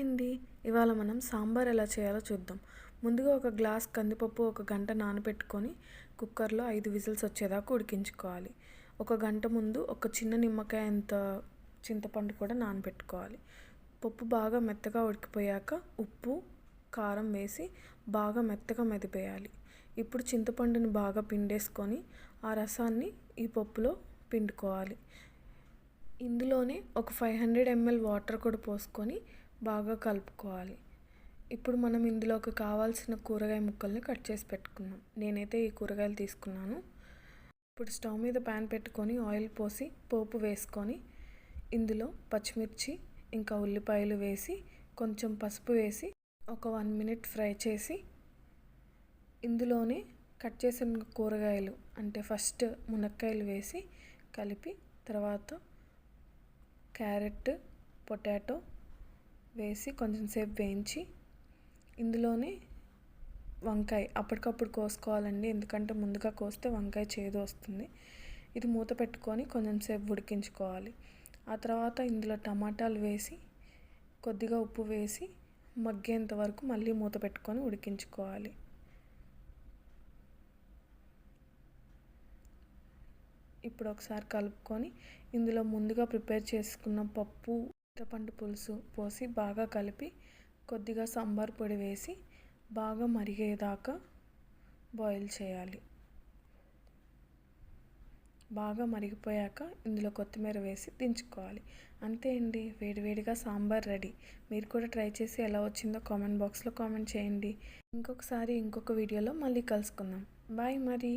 అండి, ఇవాళ మనం సాంబార్ ఎలా చేయాలో చూద్దాం. ముందుగా ఒక గ్లాస్ కందిపప్పు 1 గంట నానబెట్టుకొని కుక్కర్లో 5 విజిల్స్ వచ్చేదాకా ఉడికించుకోవాలి. 1 గంట ముందు ఒక చిన్న నిమ్మకాయ అంత చింతపండు కూడా నానబెట్టుకోవాలి. పప్పు బాగా మెత్తగా ఉడికిపోయాక ఉప్పు, కారం వేసి బాగా మెత్తగా మెదిపేయాలి. ఇప్పుడు చింతపండుని బాగా పిండేసుకొని ఆ రసాన్ని ఈ పప్పులో పిండుకోవాలి. ఇందులోనే ఒక 500 ml వాటర్ కూడా పోసుకొని బాగా కలుపుకోవాలి. ఇప్పుడు మనం ఇందులోకి కావాల్సిన కూరగాయ ముక్కల్ని కట్ చేసి పెట్టుకుందాం. నేనైతే ఈ కూరగాయలు తీసుకున్నాను. ఇప్పుడు స్టవ్ మీద ప్యాన్ పెట్టుకొని ఆయిల్ పోసి పోపు వేసుకొని ఇందులో పచ్చిమిర్చి ఇంకా ఉల్లిపాయలు వేసి కొంచెం పసుపు వేసి ఒక 1 minute ఫ్రై చేసి ఇందులోనే కట్ చేసిన కూరగాయలు అంటే ఫస్ట్ మునక్కాయలు వేసి కలిపి తర్వాత క్యారెట్, పొటాటో వేసి కొంచెం సేపు వేయించి ఇందులోనే వంకాయ అప్పటికప్పుడు కోసుకోవాలండి, ఎందుకంటే ముందుగా కోస్తే వంకాయ చేదు వస్తుంది. ఇది మూత పెట్టుకొని కొంచెం సేపు ఉడికించుకోవాలి. ఆ తర్వాత ఇందులో టమాటాలు వేసి కొద్దిగా ఉప్పు వేసి మగ్గేంత వరకు మళ్ళీ మూత పెట్టుకొని ఉడికించుకోవాలి. ఇప్పుడు ఒకసారి కలుపుకొని ఇందులో ముందుగా ప్రిపేర్ చేసుకున్న పప్పు, చింతపండు పులుసు పోసి బాగా కలిపి కొద్దిగా సాంబార్ పొడి వేసి బాగా మరిగేదాకా బాయిల్ చేయాలి. బాగా మరిగిపోయాక ఇందులో కొత్తిమీర వేసి దించుకోవాలి. అంతే అండి, వేడివేడిగా సాంబార్ రెడీ. మీరు కూడా ట్రై చేసి ఎలా వచ్చిందో కామెంట్ బాక్స్లో కామెంట్ చేయండి. ఇంకొక వీడియోలో మళ్ళీ కలుసుకుందాం. బాయ్ మరి.